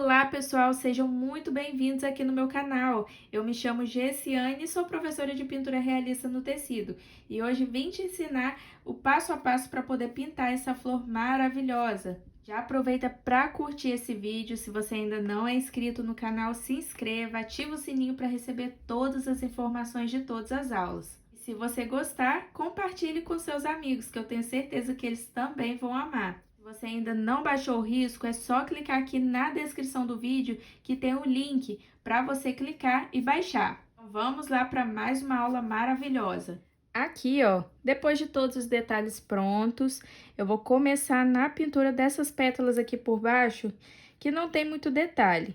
Olá, pessoal, sejam muito bem-vindos aqui no meu canal. Eu me chamo Gessiane e sou professora de pintura realista no tecido. E hoje vim te ensinar o passo a passo para poder pintar essa flor maravilhosa. Já aproveita para curtir esse vídeo. Se você ainda não é inscrito no canal, se inscreva, ativa o sininho para receber todas as informações de todas as aulas. E se você gostar, compartilhe com seus amigos, que eu tenho certeza que eles também vão amar. Se você ainda não baixou o risco, é só clicar aqui na descrição do vídeo que tem o link para você clicar e baixar. Então vamos lá para mais uma aula maravilhosa. Aqui, ó, depois de todos os detalhes prontos, eu vou começar na pintura dessas pétalas aqui por baixo, que não tem muito detalhe.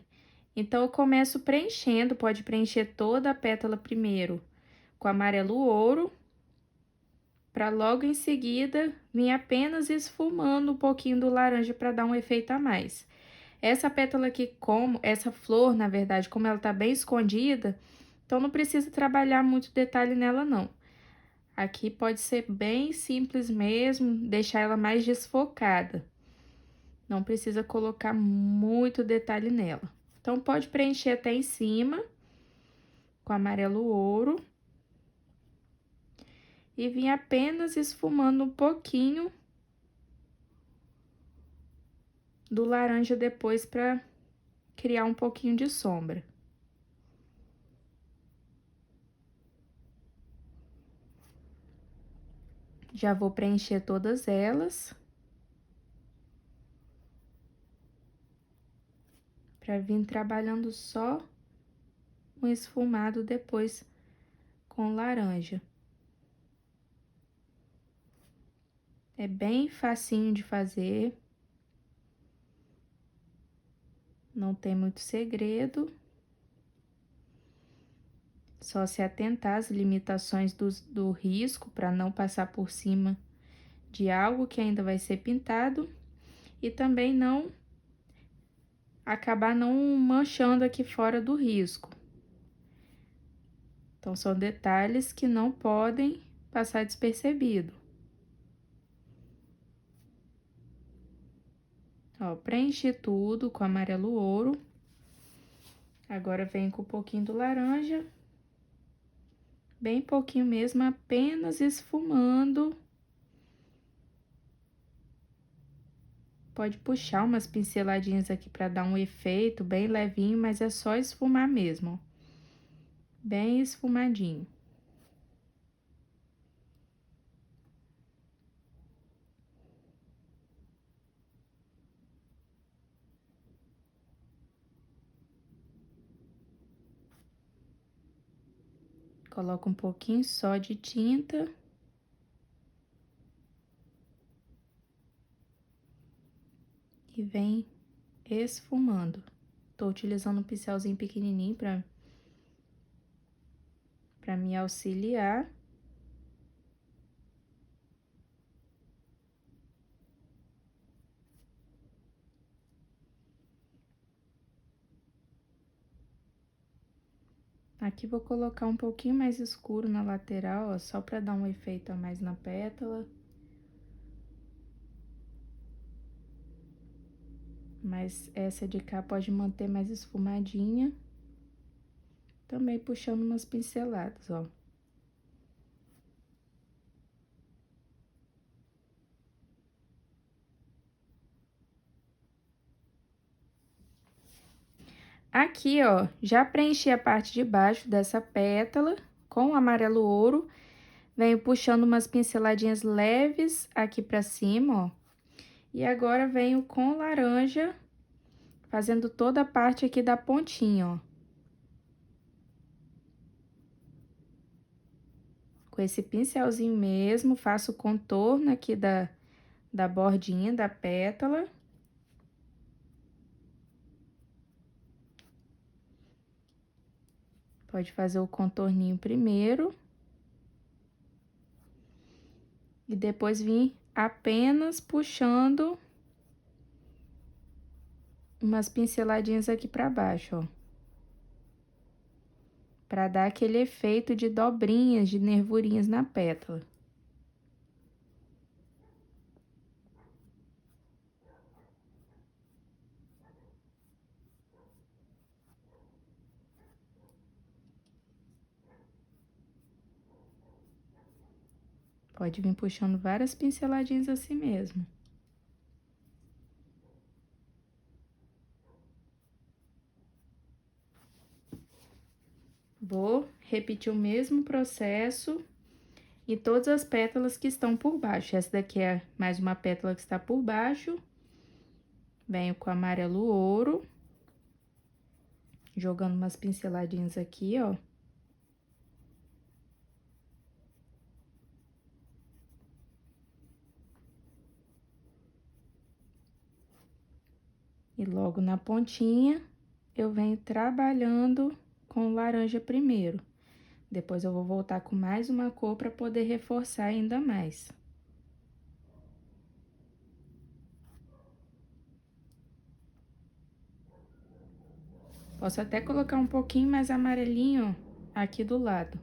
Então, eu começo preenchendo, pode preencher toda a pétala primeiro com amarelo ouro, para logo em seguida vir apenas esfumando um pouquinho do laranja para dar um efeito a mais. Essa pétala aqui, essa flor, na verdade, como ela tá bem escondida, então não precisa trabalhar muito detalhe nela, não. Aqui pode ser bem simples mesmo, deixar ela mais desfocada. Não precisa colocar muito detalhe nela. Então, pode preencher até em cima, com amarelo ouro. E vim apenas esfumando um pouquinho do laranja depois para criar um pouquinho de sombra. Já vou preencher todas elas. Para vir trabalhando só um esfumado depois com laranja. É bem facinho de fazer. Não tem muito segredo. Só se atentar às limitações do risco para não passar por cima de algo que ainda vai ser pintado. E também não acabar não manchando aqui fora do risco. Então, são detalhes que não podem passar despercebido. Ó, preenchi tudo com amarelo ouro. Agora, venho com um pouquinho do laranja. Bem pouquinho mesmo, apenas esfumando. Pode puxar umas pinceladinhas aqui para dar um efeito bem levinho, mas é só esfumar mesmo, ó. Bem esfumadinho. Coloco um pouquinho só de tinta. E vem esfumando. Tô utilizando um pincelzinho pequenininho para me auxiliar. Aqui vou colocar um pouquinho mais escuro na lateral, ó, só para dar um efeito a mais na pétala. Mas essa de cá pode manter mais esfumadinha. Também puxando umas pinceladas, ó. Aqui, ó, já preenchi a parte de baixo dessa pétala com amarelo ouro. Venho puxando umas pinceladinhas leves aqui pra cima, ó. E agora venho com laranja, fazendo toda a parte aqui da pontinha, ó. Com esse pincelzinho mesmo, faço o contorno aqui da bordinha da pétala. Pode fazer o contorninho primeiro. E depois vir apenas puxando umas pinceladinhas aqui pra baixo, ó. Pra dar aquele efeito de dobrinhas, de nervurinhas na pétala. Pode vir puxando várias pinceladinhas assim mesmo. Vou repetir o mesmo processo em todas as pétalas que estão por baixo. Essa daqui é mais uma pétala que está por baixo. Venho com amarelo ouro, jogando umas pinceladinhas aqui, ó. E logo na pontinha, eu venho trabalhando com laranja primeiro. Depois eu vou voltar com mais uma cor para poder reforçar ainda mais. Posso até colocar um pouquinho mais amarelinho aqui do lado.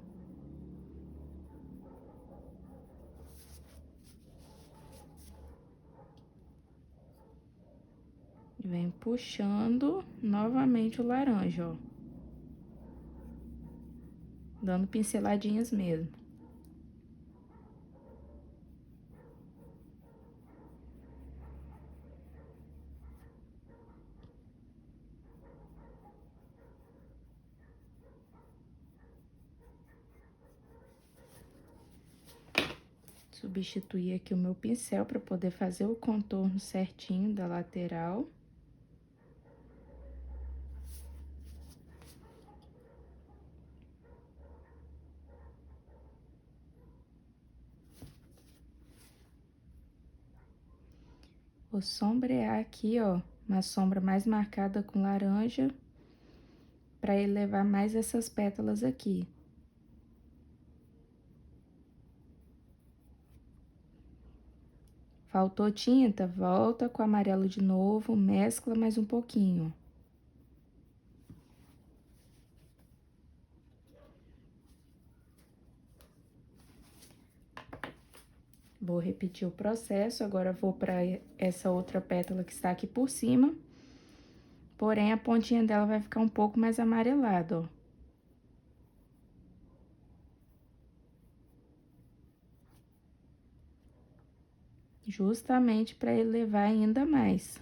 Venho puxando novamente o laranja, ó. Dando pinceladinhas mesmo. Substituir aqui o meu pincel para poder fazer o contorno certinho da lateral. Vou sombrear aqui, ó, uma sombra mais marcada com laranja, para elevar mais essas pétalas aqui. Faltou tinta? Volta com o amarelo de novo, mescla mais um pouquinho. Vou repetir o processo, agora vou para essa outra pétala que está aqui por cima. Porém, a pontinha dela vai ficar um pouco mais amarelada, ó. Justamente para elevar ainda mais.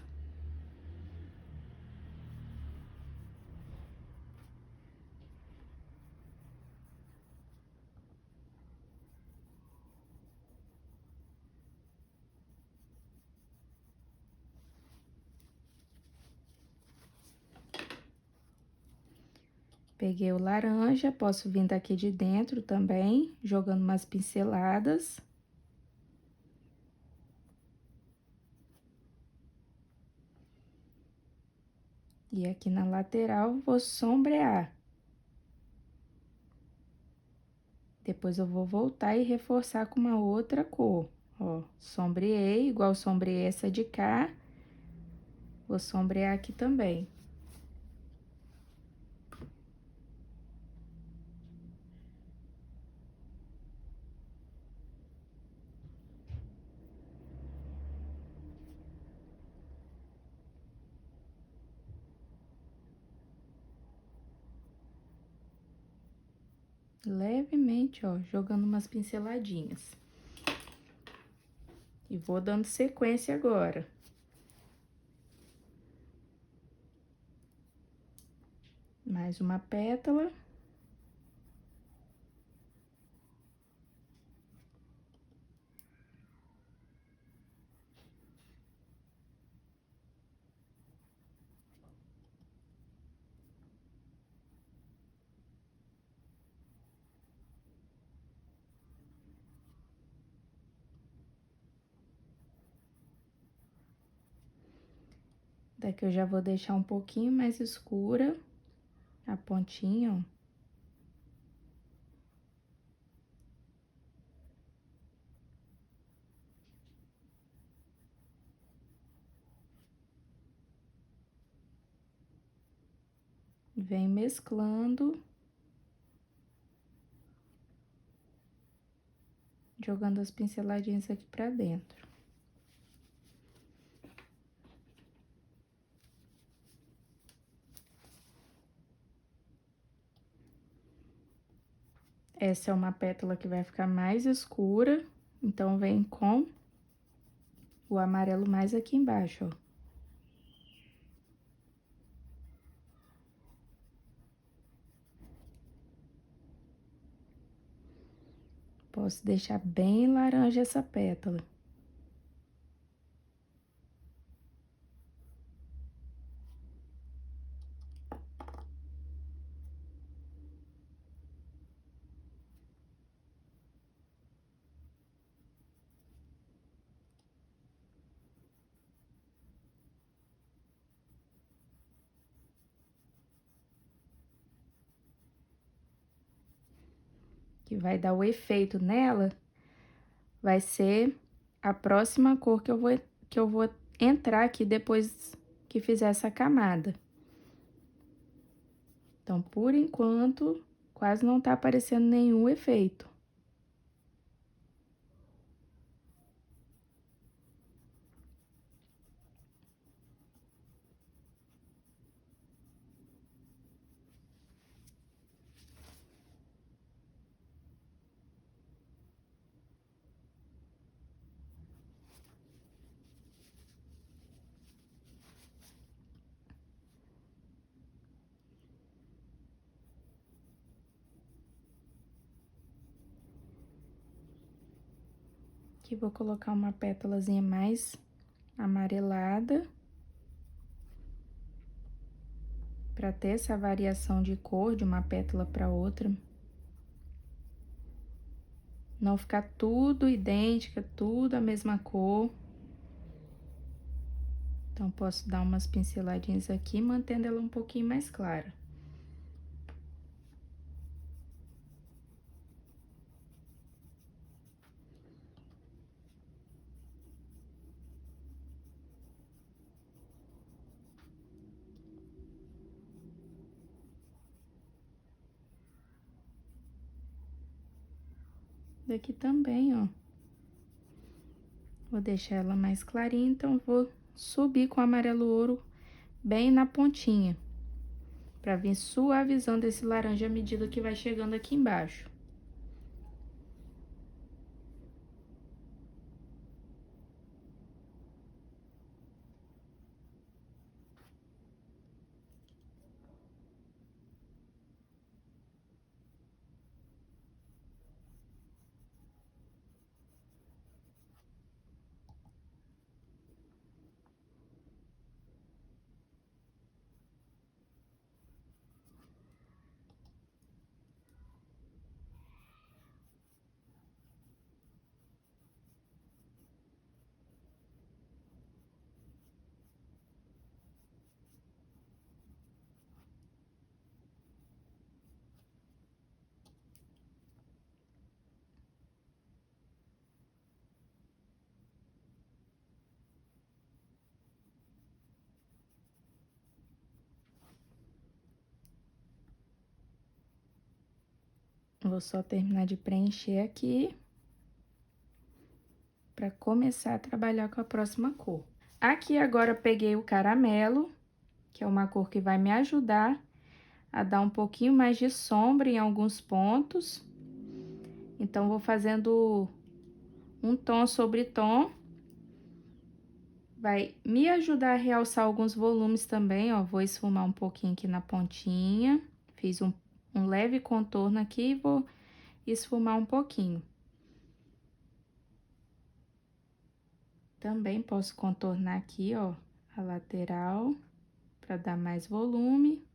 Peguei o laranja, posso vir daqui de dentro também, jogando umas pinceladas. E aqui na lateral, vou sombrear. Depois eu vou voltar e reforçar com uma outra cor. Ó, sombreei, igual sombreei essa de cá. Vou sombrear aqui também. Levemente, ó, jogando umas pinceladinhas. E vou dando sequência agora. Mais uma pétala. Daqui eu já vou deixar um pouquinho mais escura a pontinha, ó. Vem mesclando. Jogando as pinceladinhas aqui pra dentro. Essa é uma pétala que vai ficar mais escura, Então, vem com o amarelo mais aqui embaixo, ó. Posso deixar bem laranja essa pétala. Que vai dar o efeito nela, vai ser a próxima cor que eu vou entrar aqui depois que fizer essa camada. Então, por enquanto, quase não tá aparecendo nenhum efeito. Aqui vou colocar uma pétalazinha mais amarelada. Pra ter essa variação de cor de uma pétala para outra. Não ficar tudo idêntica, tudo a mesma cor. Então, posso dar umas pinceladinhas aqui, mantendo ela um pouquinho mais clara. Daqui também, ó. Vou deixar ela mais clarinha, então vou subir com o amarelo ouro bem na pontinha. Pra vir suavizando esse laranja à medida que vai chegando aqui embaixo. Vou só terminar de preencher aqui. Pra começar a trabalhar com a próxima cor. Aqui agora peguei o caramelo, que é uma cor que vai me ajudar a dar um pouquinho mais de sombra em alguns pontos. Então, vou fazendo um tom sobre tom. Vai me ajudar a realçar alguns volumes também, ó. Vou esfumar um pouquinho aqui na pontinha. Fiz um leve contorno aqui e vou esfumar um pouquinho. Também posso contornar aqui, ó, a lateral, para dar mais volume.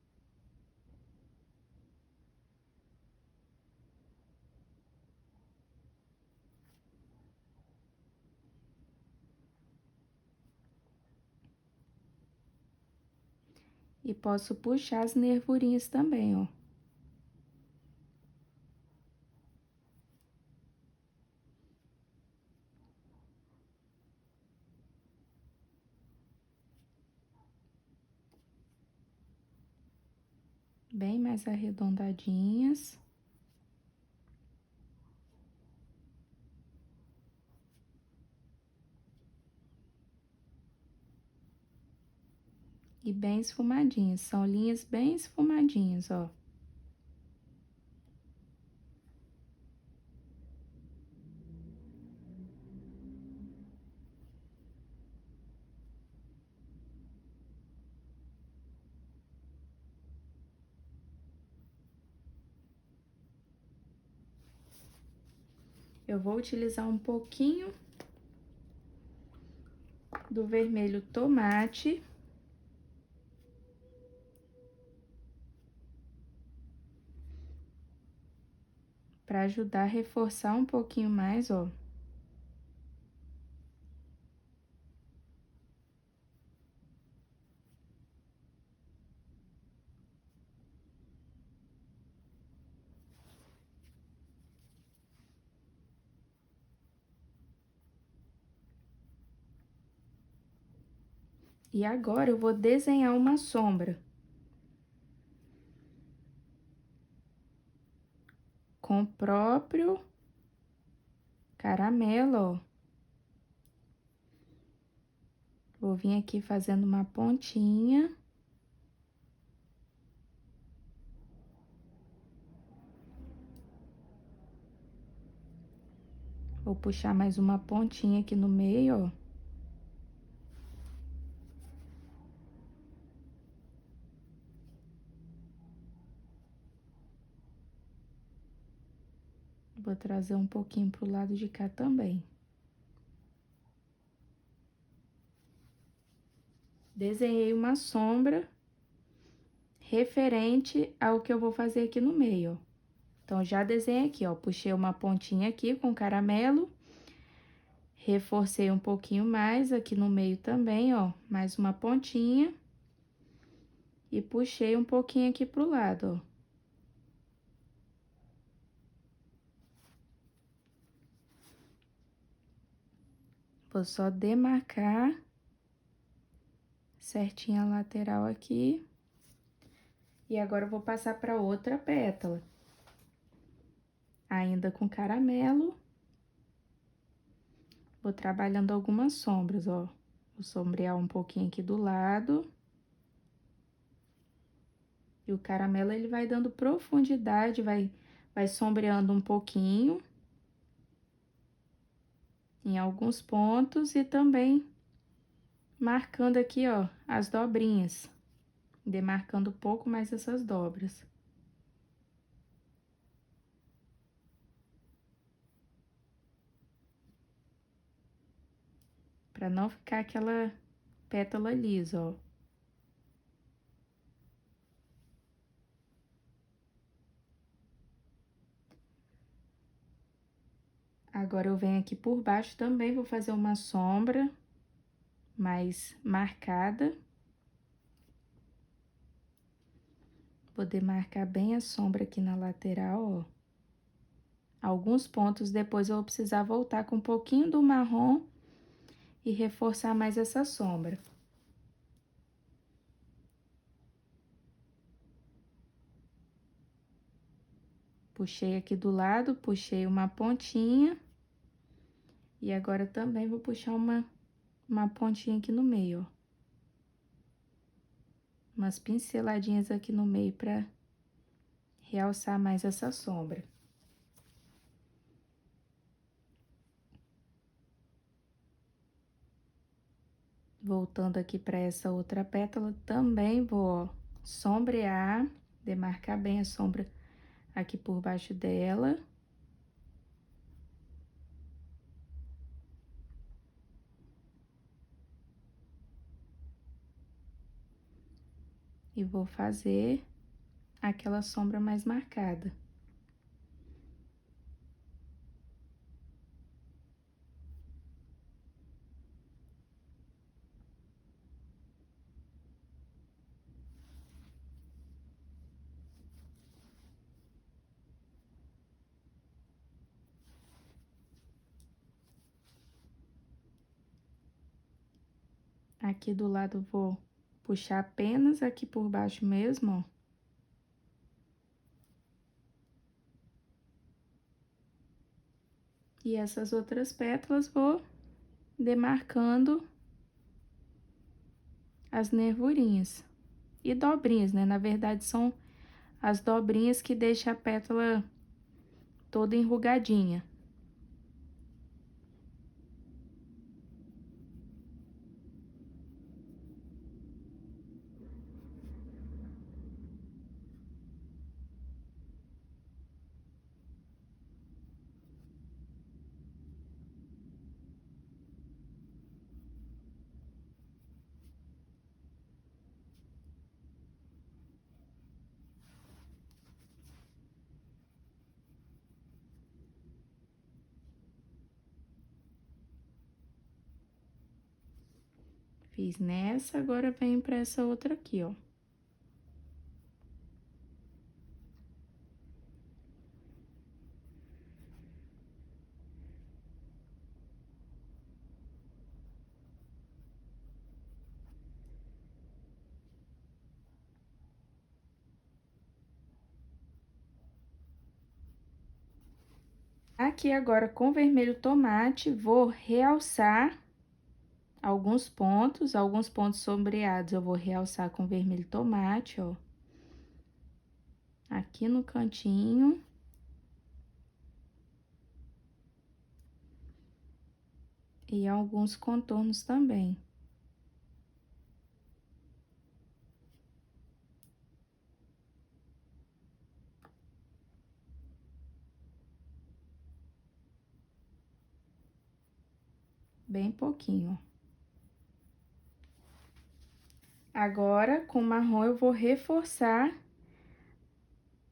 E posso puxar as nervurinhas também, ó. Bem mais arredondadinhas. E bem esfumadinhas, são linhas bem esfumadinhas, ó. Eu vou utilizar um pouquinho do vermelho tomate. Para ajudar a reforçar um pouquinho mais, ó. E agora eu vou desenhar uma sombra com o próprio caramelo, ó. Vou vir aqui fazendo uma pontinha. Vou puxar mais uma pontinha aqui no meio, ó. Vou trazer um pouquinho pro lado de cá também. Desenhei uma sombra referente ao que eu vou fazer aqui no meio, ó. Então, já desenhei aqui, ó, puxei uma pontinha aqui com caramelo, reforcei um pouquinho mais aqui no meio também, ó, mais uma pontinha. E puxei um pouquinho aqui pro lado, ó. Vou só demarcar certinho a lateral aqui. E agora eu vou passar para outra pétala. Ainda com caramelo. Vou trabalhando algumas sombras, ó. Vou sombrear um pouquinho aqui do lado. E o caramelo, ele vai dando profundidade, vai sombreando um pouquinho. Em alguns pontos e também marcando aqui, ó, as dobrinhas. Demarcando um pouco mais essas dobras. Pra não ficar aquela pétala lisa, ó. Agora, eu venho aqui por baixo também, vou fazer uma sombra mais marcada. Vou demarcar bem a sombra aqui na lateral, ó. Alguns pontos depois eu vou precisar voltar com um pouquinho do marrom e reforçar mais essa sombra. Puxei aqui do lado, puxei uma pontinha. E agora também vou puxar uma pontinha aqui no meio, ó. Umas pinceladinhas aqui no meio pra realçar mais essa sombra. Voltando aqui para essa outra pétala, também vou, ó, sombrear, demarcar bem a sombra aqui por baixo dela. E vou fazer aquela sombra mais marcada. Aqui do lado vou puxar apenas aqui por baixo mesmo, ó. E essas outras pétalas vou demarcando as nervurinhas. E dobrinhas, né? Na verdade, são as dobrinhas que deixam a pétala toda enrugadinha. Fiz nessa, agora venho pra essa outra aqui, ó. Aqui agora com vermelho tomate, vou realçar alguns pontos sombreados eu vou realçar com vermelho tomate, ó. Aqui no cantinho. E alguns contornos também. Bem pouquinho. Agora, com marrom, eu vou reforçar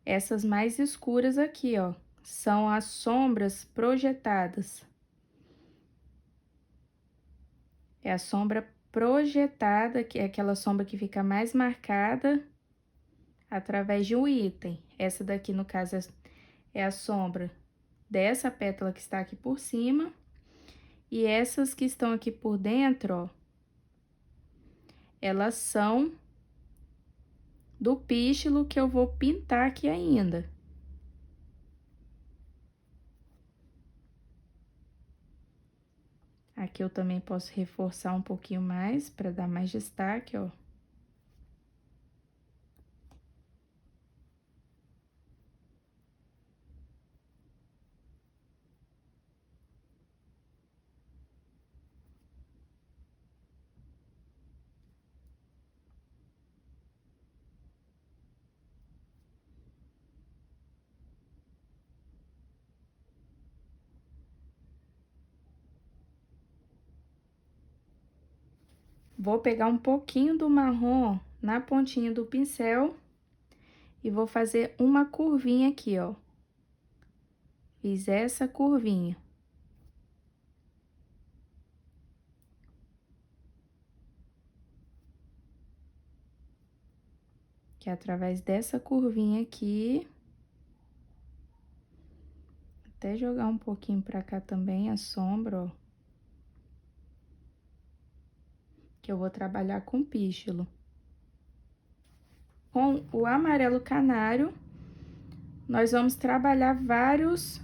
essas mais escuras aqui, ó. São as sombras projetadas. É a sombra projetada, que é aquela sombra que fica mais marcada através de um item. Essa daqui, no caso, é a sombra dessa pétala que está aqui por cima. E essas que estão aqui por dentro, ó, elas são do pístilo que eu vou pintar aqui ainda. Aqui eu também posso reforçar um pouquinho mais para dar mais destaque, ó. Vou pegar um pouquinho do marrom na pontinha do pincel e vou fazer uma curvinha aqui, ó. Fiz essa curvinha. Que é através dessa curvinha aqui. Até jogar um pouquinho pra cá também a sombra, ó. Que eu vou trabalhar com pístilo. Com o amarelo canário, nós vamos trabalhar vários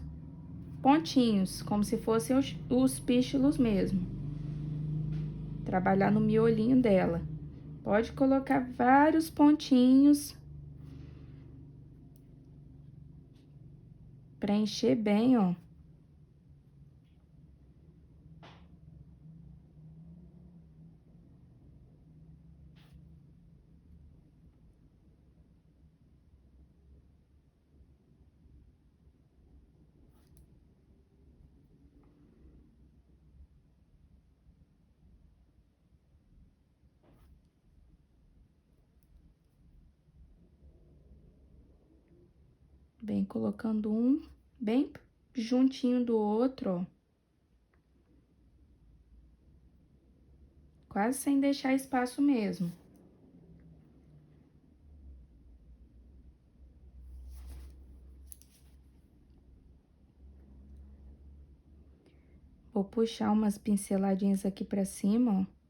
pontinhos, como se fossem os pístilos mesmo. Trabalhar no miolinho dela. Pode colocar vários pontinhos. Preencher bem, ó. Bem colocando um bem juntinho do outro, ó. Quase sem deixar espaço mesmo. Vou puxar umas pinceladinhas aqui pra cima, ó.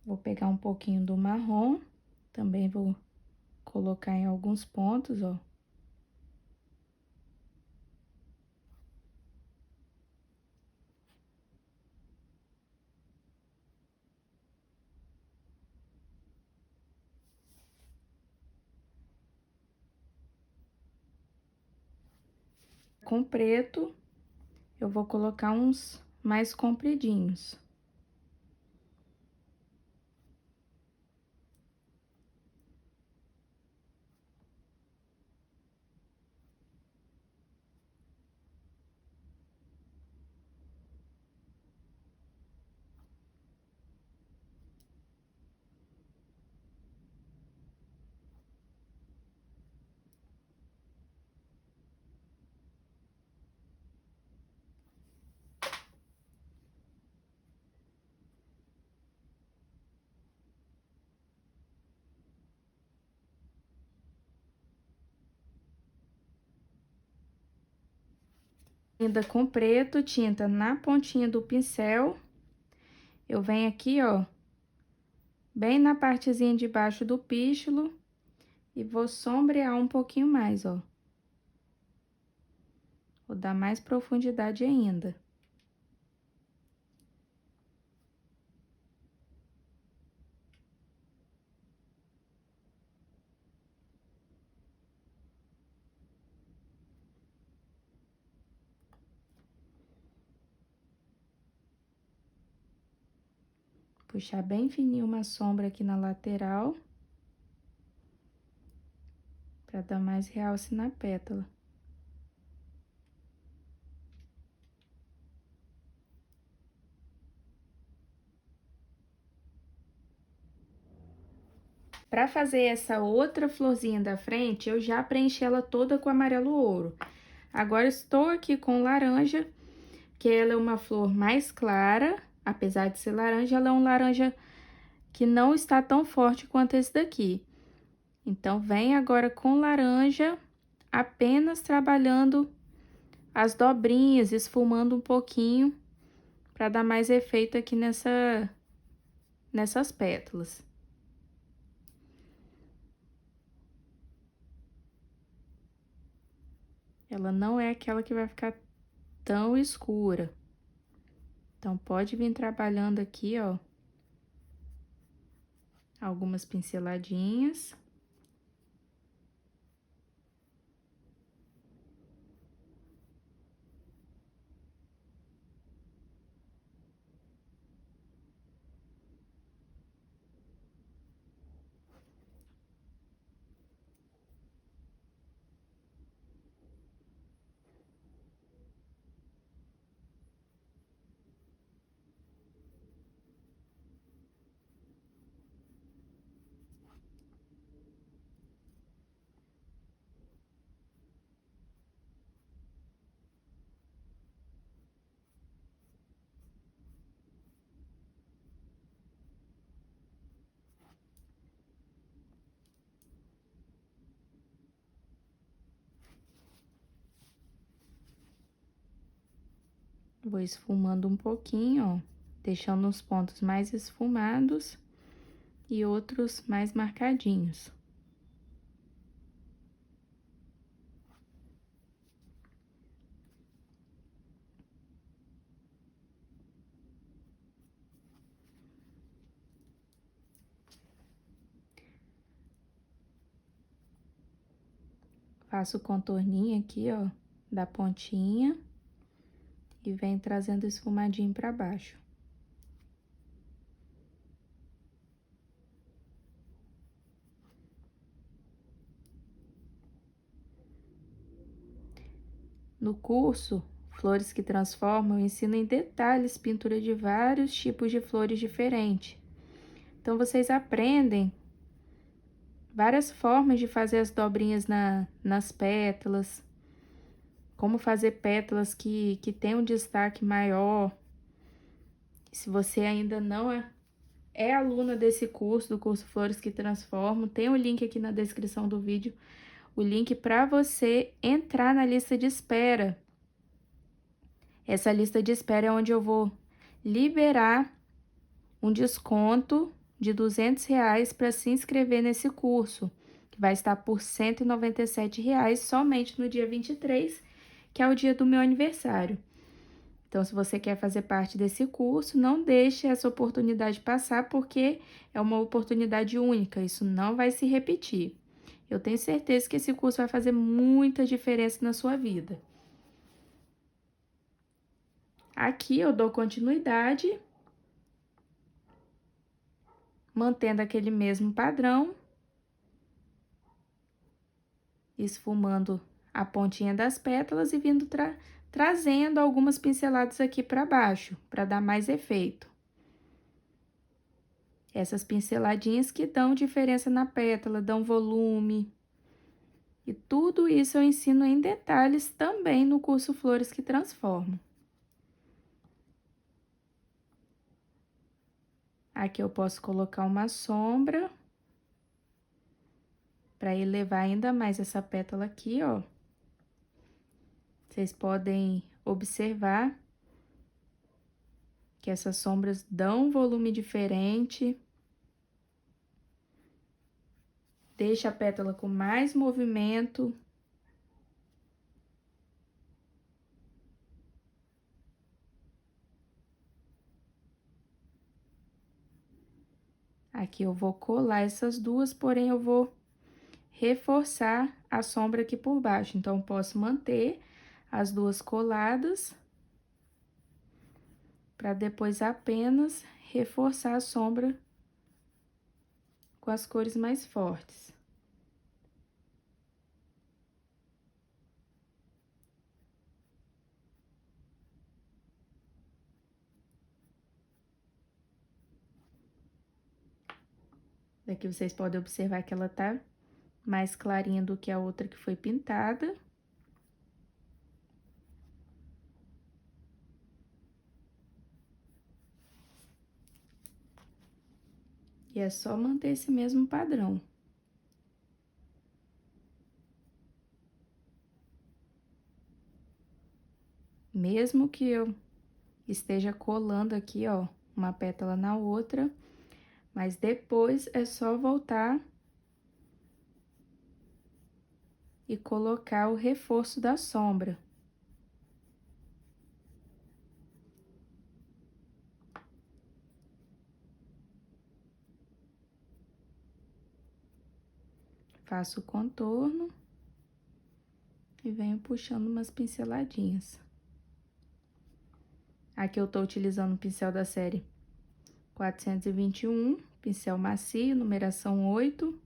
Vou pegar um pouquinho do marrom, também vou colocar em alguns pontos, ó. Com preto, eu vou colocar uns mais compridinhos. Ainda com preto, tinta na pontinha do pincel. Eu venho aqui, ó, bem na partezinha de baixo do pílulo e vou sombrear um pouquinho mais, ó. Vou dar mais profundidade ainda. Puxar bem fininho uma sombra aqui na lateral, para dar mais realce na pétala. Para fazer essa outra florzinha da frente, eu já preenchi ela toda com amarelo ouro. Agora, estou aqui com laranja, que ela é uma flor mais clara, apesar de ser laranja, ela é um laranja que não está tão forte quanto esse daqui. Então, vem agora com laranja, apenas trabalhando as dobrinhas, esfumando um pouquinho, para dar mais efeito aqui nessas pétalas. Ela não é aquela que vai ficar tão escura. Então, pode vir trabalhando aqui, ó, algumas pinceladinhas. Vou esfumando um pouquinho, ó, deixando uns pontos mais esfumados e outros mais marcadinhos. Faço o contorninho aqui, ó, da pontinha e venho trazendo esfumadinho pra baixo. No curso Flores que Transformam, eu ensino em detalhes pintura de vários tipos de flores diferentes. Então, vocês aprendem várias formas de fazer as dobrinhas nas pétalas, como fazer pétalas que tem um destaque maior. Se você ainda não é aluna desse curso, do curso Flores que Transformam, tem o link aqui na descrição do vídeo, o link para você entrar na lista de espera. Essa lista de espera é onde eu vou liberar um desconto de R$ 200 para se inscrever nesse curso, que vai estar por R$ 197 somente no dia 23, que é o dia do meu aniversário. Então, se você quer fazer parte desse curso, não deixe essa oportunidade passar, porque é uma oportunidade única, isso não vai se repetir. Eu tenho certeza que esse curso vai fazer muita diferença na sua vida. Aqui eu dou continuidade, mantendo aquele mesmo padrão, esfumando a pontinha das pétalas e vindo trazendo algumas pinceladas aqui para baixo, para dar mais efeito. Essas pinceladinhas que dão diferença na pétala, dão volume. E tudo isso eu ensino em detalhes também no curso Flores que Transformam. Aqui eu posso colocar uma sombra para elevar ainda mais essa pétala aqui, ó. Vocês podem observar que essas sombras dão um volume diferente. Deixa a pétala com mais movimento. Aqui eu vou colar essas duas, porém eu vou reforçar a sombra aqui por baixo. Então, posso manter as duas coladas, para depois apenas reforçar a sombra com as cores mais fortes. Daqui vocês podem observar que ela tá mais clarinha do que a outra que foi pintada. E é só manter esse mesmo padrão. Mesmo que eu esteja colando aqui, ó, uma pétala na outra, mas depois é só voltar e colocar o reforço da sombra. Faço o contorno e venho puxando umas pinceladinhas. Aqui eu tô utilizando o pincel da série 421, pincel macio, numeração 8.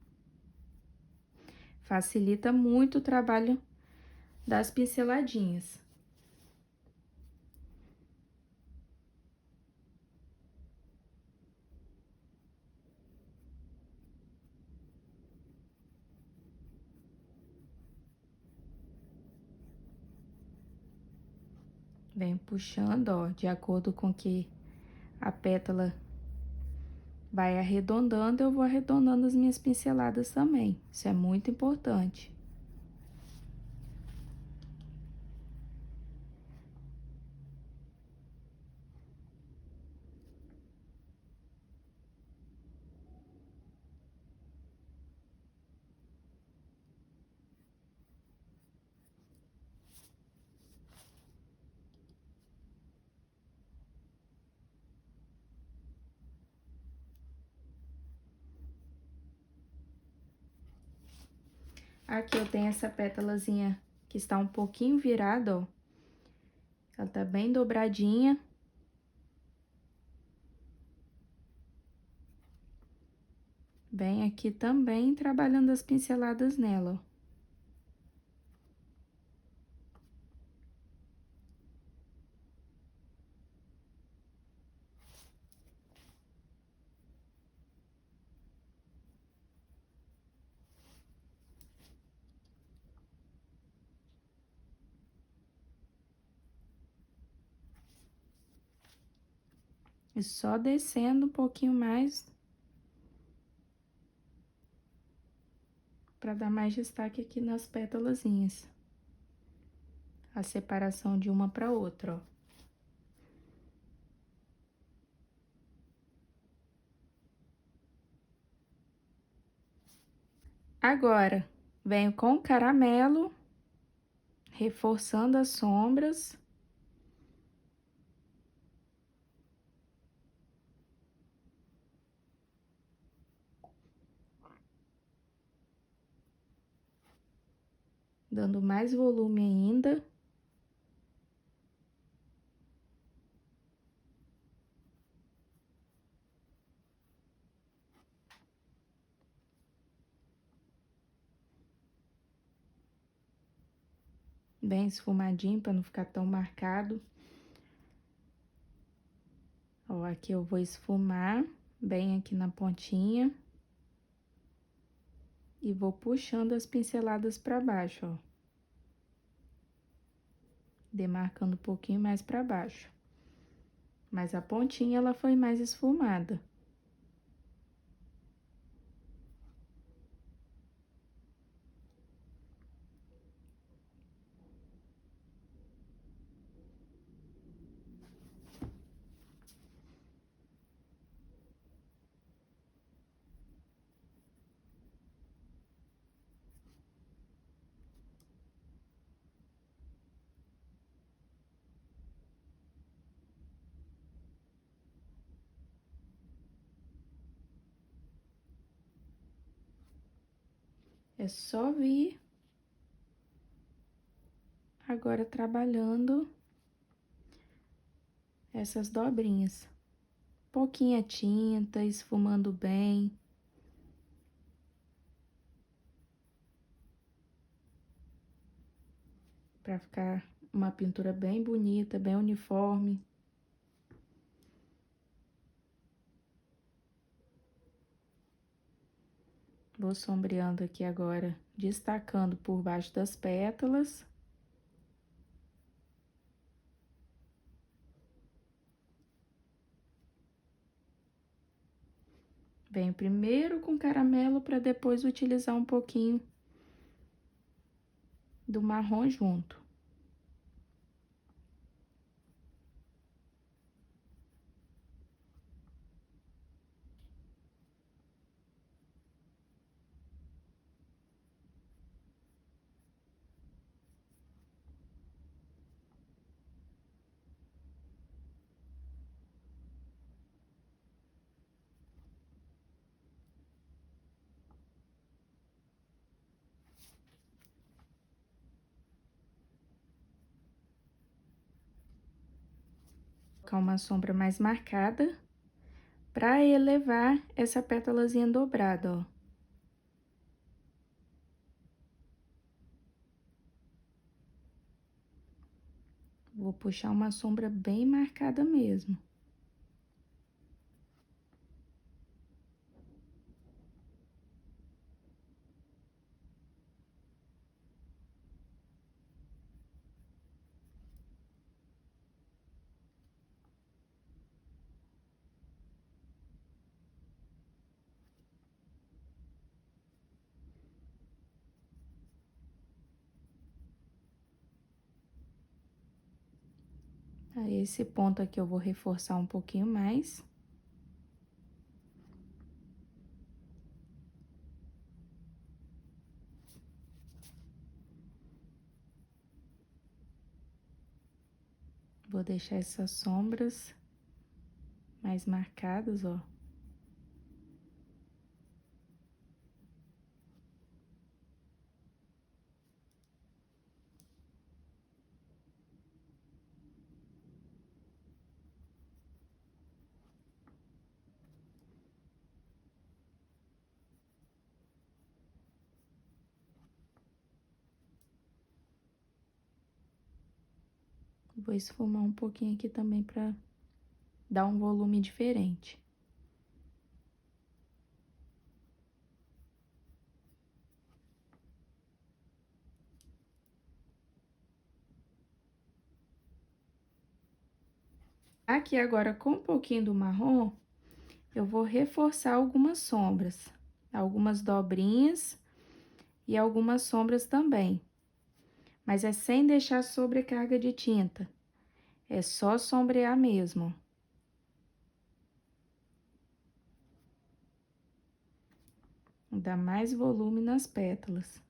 Facilita muito o trabalho das pinceladinhas. Venho puxando, ó, de acordo com que a pétala vai arredondando, eu vou arredondando as minhas pinceladas também. Isso é muito importante. Aqui eu tenho essa pétalazinha que está um pouquinho virada, ó. Ela tá bem dobradinha. Bem aqui também trabalhando as pinceladas nela, ó. E só descendo um pouquinho mais para dar mais destaque aqui nas pétalazinhas. A separação de uma para outra, ó. Agora, venho com o caramelo, reforçando as sombras. Dando mais volume ainda. Bem esfumadinho, para não ficar tão marcado. Ó, aqui eu vou esfumar bem aqui na pontinha. E vou puxando as pinceladas para baixo, ó. Demarcando um pouquinho mais para baixo. Mas a pontinha, ela foi mais esfumada. É só vir agora trabalhando essas dobrinhas. Pouquinha tinta, esfumando bem. Pra ficar uma pintura bem bonita, bem uniforme. Vou sombreando aqui agora, destacando por baixo das pétalas. Venho primeiro com caramelo para depois utilizar um pouquinho do marrom junto. Colocar uma sombra mais marcada para elevar essa pétalazinha dobrada, ó. Vou puxar uma sombra bem marcada mesmo. A esse ponto aqui eu vou reforçar um pouquinho mais. Vou deixar essas sombras mais marcadas, ó. Vou esfumar um pouquinho aqui também para dar um volume diferente. Aqui agora, com um pouquinho do marrom, eu vou reforçar algumas sombras, algumas dobrinhas e algumas sombras também. Mas é sem deixar sobrecarga de tinta, é só sombrear mesmo. Dá mais volume nas pétalas.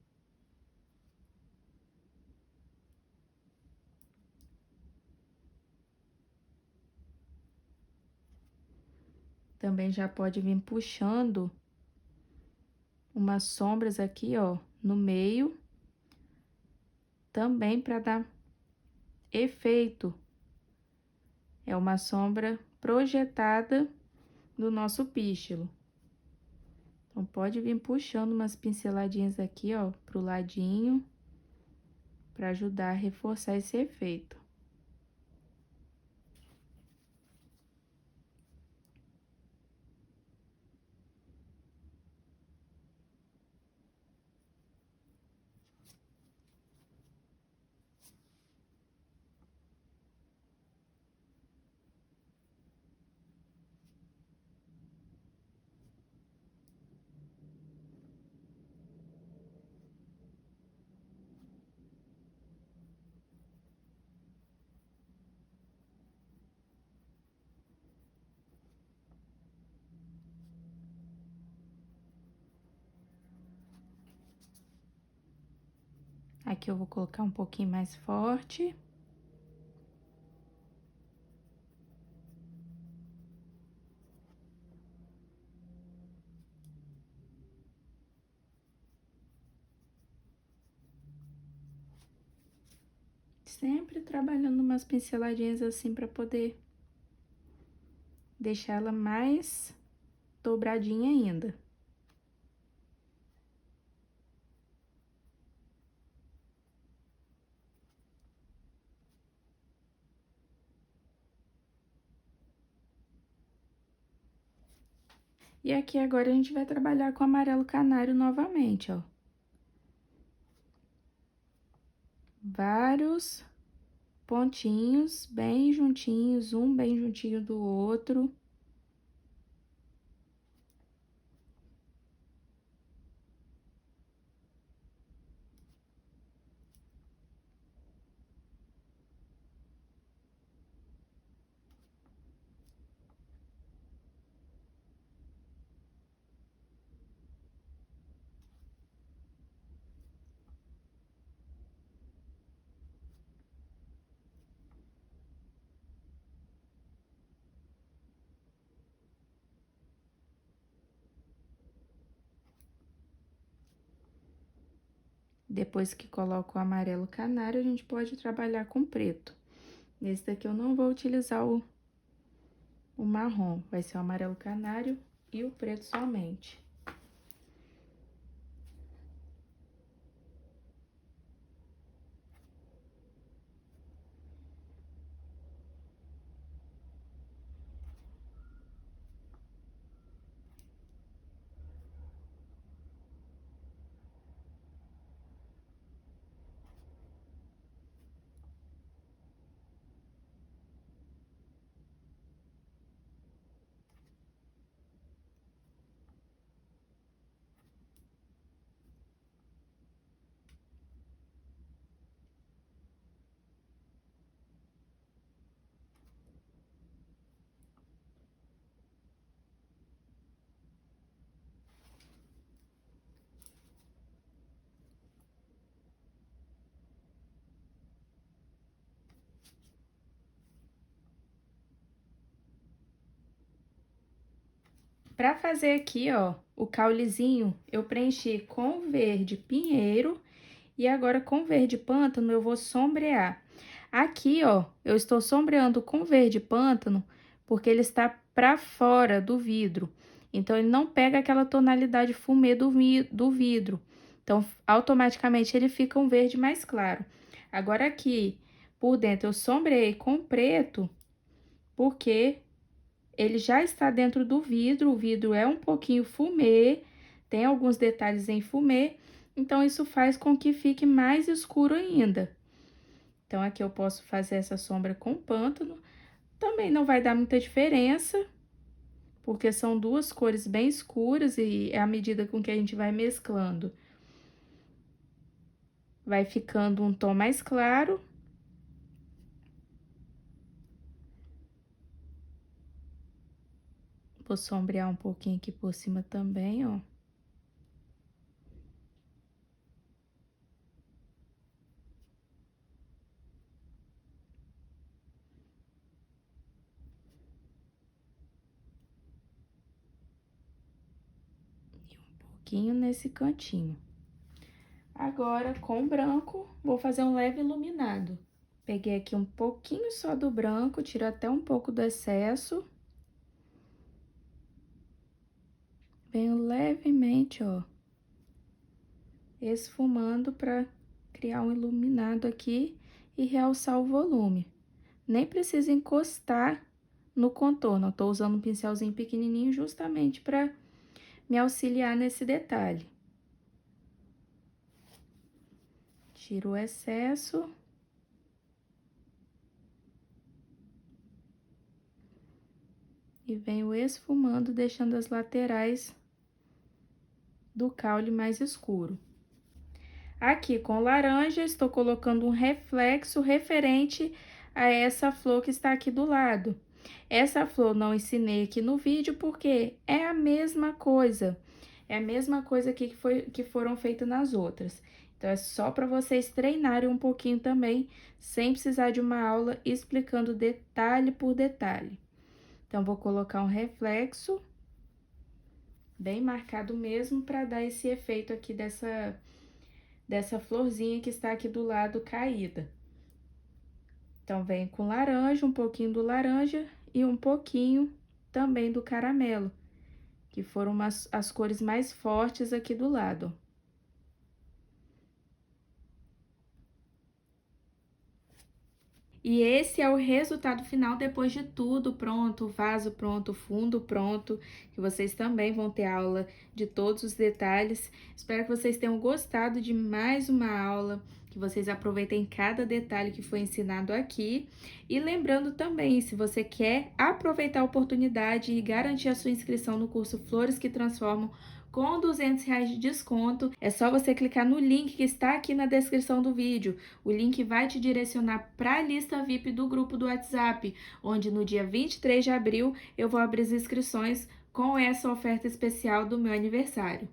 Também já pode vir puxando umas sombras aqui, ó, no meio, também para dar efeito. É uma sombra projetada do nosso pístilo. Então, pode vir puxando umas pinceladinhas aqui, ó, pro ladinho, para ajudar a reforçar esse efeito. Aqui eu vou colocar um pouquinho mais forte. sempre trabalhando umas pinceladinhas assim para poder deixar ela mais dobradinha ainda. E aqui agora a gente vai trabalhar com amarelo canário novamente, ó. Vários pontinhos bem juntinhos, um bem juntinho do outro. Depois que coloca o amarelo canário, a gente pode trabalhar com preto. Nesse daqui eu não vou utilizar o marrom, vai ser o amarelo canário e o preto somente. Para fazer aqui, ó, o caulezinho, eu preenchi com verde pinheiro e agora com verde pântano eu vou sombrear. Aqui, ó, eu estou sombreando com verde pântano porque ele está para fora do vidro. Então, ele não pega aquela tonalidade fumê do vidro. Então, automaticamente ele fica um verde mais claro. Agora aqui, por dentro, eu sombreei com preto porque ele já está dentro do vidro, o vidro é um pouquinho fumê, tem alguns detalhes em fumê, então isso faz com que fique mais escuro ainda. Então, aqui eu posso fazer essa sombra com pântano, também não vai dar muita diferença, porque são duas cores bem escuras e é à medida com que a gente vai mesclando. Vai ficando um tom mais claro. Vou sombrear um pouquinho aqui por cima também, ó. E um pouquinho nesse cantinho. Agora, com branco, vou fazer um leve iluminado. Peguei aqui um pouquinho só do branco, tiro até um pouco do excesso. Venho levemente, ó, esfumando para criar um iluminado aqui e realçar o volume. Nem precisa encostar no contorno, eu tô usando um pincelzinho pequenininho justamente para me auxiliar nesse detalhe. Tiro o excesso. E venho esfumando, deixando as laterais do caule mais escuro. Aqui, com laranja, estou colocando um reflexo referente a essa flor que está aqui do lado. Essa flor não ensinei aqui no vídeo, porque é a mesma coisa. É a mesma coisa aqui que foram feitas nas outras. Então, é só para vocês treinarem um pouquinho também, sem precisar de uma aula explicando detalhe por detalhe. Então, vou colocar um reflexo bem marcado mesmo para dar esse efeito aqui dessa florzinha que está aqui do lado caída. Então, vem com laranja, um pouquinho do laranja e um pouquinho também do caramelo, que foram as cores mais fortes aqui do lado. E esse é o resultado final depois de tudo pronto, o vaso pronto, o fundo pronto, que vocês também vão ter aula de todos os detalhes. Espero que vocês tenham gostado de mais uma aula, que vocês aproveitem cada detalhe que foi ensinado aqui. E lembrando também, se você quer aproveitar a oportunidade e garantir a sua inscrição no curso Flores que Transformam, com R$ 200 de desconto, é só você clicar no link que está aqui na descrição do vídeo. O link vai te direcionar para a lista VIP do grupo do WhatsApp, onde no dia 23 de abril eu vou abrir as inscrições com essa oferta especial do meu aniversário.